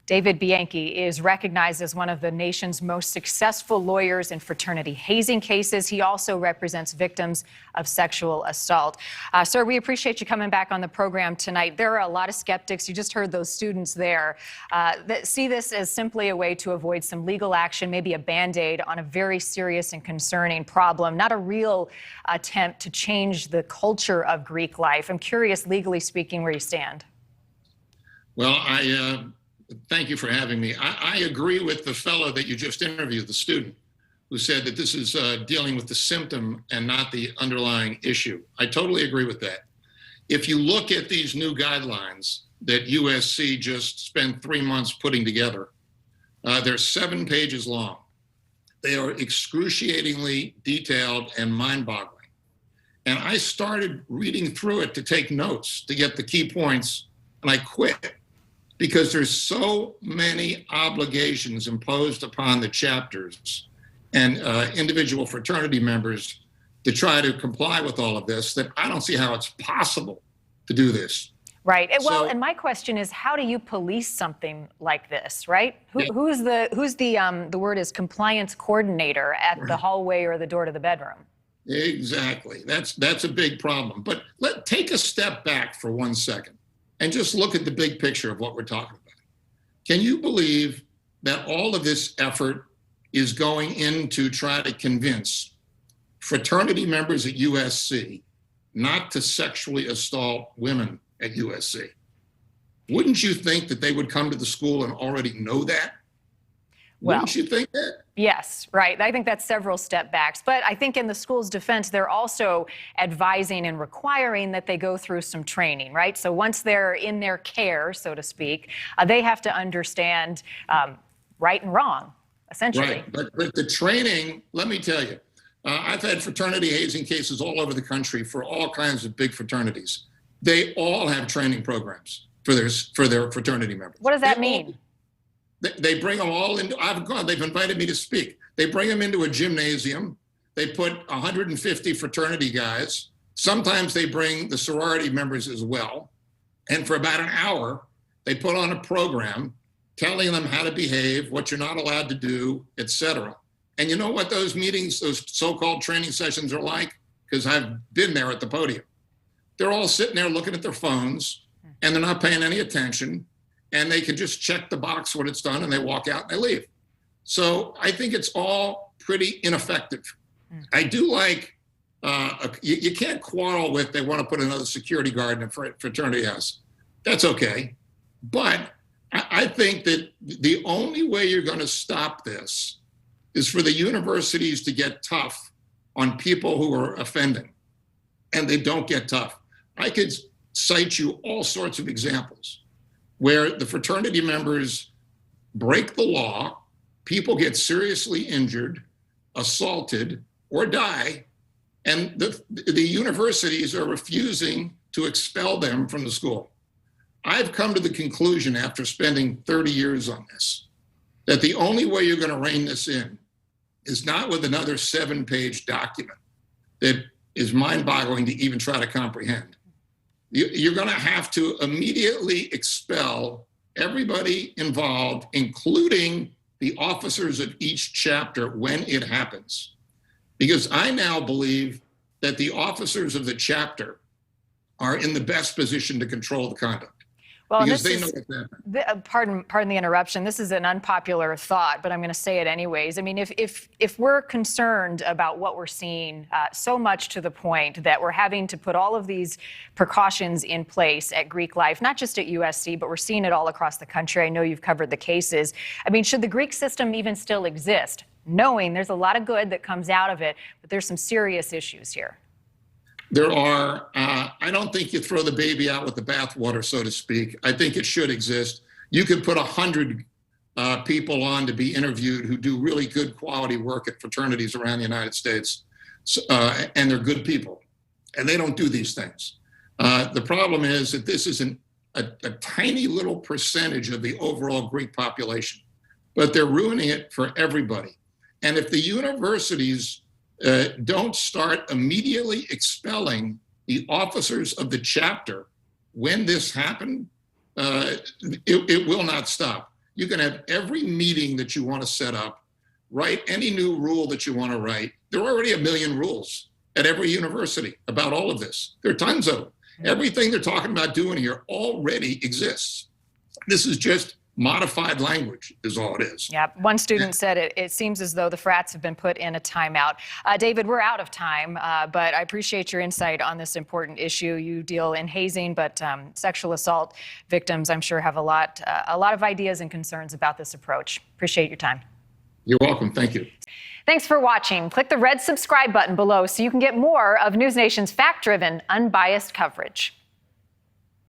David Bianchi is recognized as one of the nation's most successful lawyers in fraternity hazing cases. He also represents victims of sexual assault. Sir, we appreciate you coming back on the program tonight. There are a lot of skeptics, you just heard those students there, that see this as simply a way to avoid some legal action, maybe a Band-Aid on a very serious and concerning problem, not a real attempt to change the culture of Greek life. I'm curious, legally speaking, where you stand. Well, thank you for having me. I agree with the fellow that you just interviewed, the student, who said that this is dealing with the symptom and not the underlying issue. I totally agree with that. If you look at these new guidelines that USC just spent 3 months putting together, they're 7 pages long. They are excruciatingly detailed and mind-boggling. And I started reading through it to take notes, to get the key points, and I quit. Because there's so many obligations imposed upon the chapters and individual fraternity members to try to comply with all of this that I don't see how it's possible to do this. Right. Well, and my question is, how do you police something like this, right? Who's the word is compliance coordinator at the hallway or the door to the bedroom? Exactly. That's a big problem. But take a step back for 1 second. And just look at the big picture of what we're talking about. Can you believe that all of this effort is going in to try to convince fraternity members at USC not to sexually assault women at USC? Wouldn't you think that they would come to the school and already know that? Well, wouldn't you think that? Yes, right. I think that's several step backs. But I think in the school's defense, they're also advising and requiring that they go through some training, right? So once they're in their care, so to speak, they have to understand right and wrong, essentially. Right. But the training, let me tell you, I've had fraternity hazing cases all over the country for all kinds of big fraternities. They all have training programs for their fraternity members. What does that mean? They bring them all into, they've invited me to speak. They bring them into a gymnasium. They put 150 fraternity guys. Sometimes they bring the sorority members as well. And for about an hour, they put on a program telling them how to behave, what you're not allowed to do, etc. And you know what those meetings, those so-called training sessions are like? Because I've been there at the podium. They're all sitting there looking at their phones and they're not paying any attention. And they can just check the box when it's done and they walk out and they leave. So I think it's all pretty ineffective. I do like, you can't quarrel with they want to put another security guard in a fraternity house. That's okay. But I think that the only way you're going to stop this is for the universities to get tough on people who are offending. And they don't get tough. I could cite you all sorts of examples where the fraternity members break the law, people get seriously injured, assaulted, or die, and the universities are refusing to expel them from the school. I've come to the conclusion after spending 30 years on this, that the only way you're going to rein this in is not with another 7-page document that is mind-boggling to even try to comprehend. You're going to have to immediately expel everybody involved, including the officers of each chapter when it happens. Because I now believe that the officers of the chapter are in the best position to control the conduct. Well, because they know what's happening. Pardon the interruption. This is an unpopular thought, but I'm going to say it anyways. I mean, if we're concerned about what we're seeing, so much to the point that we're having to put all of these precautions in place at Greek life, not just at USC, but we're seeing it all across the country. I know you've covered the cases. I mean, should the Greek system even still exist, knowing there's a lot of good that comes out of it, but there's some serious issues here? There are, I don't think you throw the baby out with the bathwater, so to speak. I think it should exist. You could put 100 people on to be interviewed who do really good quality work at fraternities around the United States, and they're good people, and they don't do these things. The problem is that this is a tiny little percentage of the overall Greek population, but they're ruining it for everybody. And if the universities don't start immediately expelling the officers of the chapter when this happened, it will not stop. You can have every meeting that you want to set up, write any new rule that you want to write. There are already 1 million rules at every university about all of this. There are tons of them. Everything they're talking about doing here already exists. This is just modified language is all it is. Yeah, one student said it seems as though the frats have been put in a timeout. David, we're out of time, but I appreciate your insight on this important issue. You deal in hazing, but sexual assault victims, I'm sure, have a lot of ideas and concerns about this approach. Appreciate your time. You're welcome. Thank you. Thanks for watching. Click the red subscribe button below so you can get more of NewsNation's fact-driven, unbiased coverage.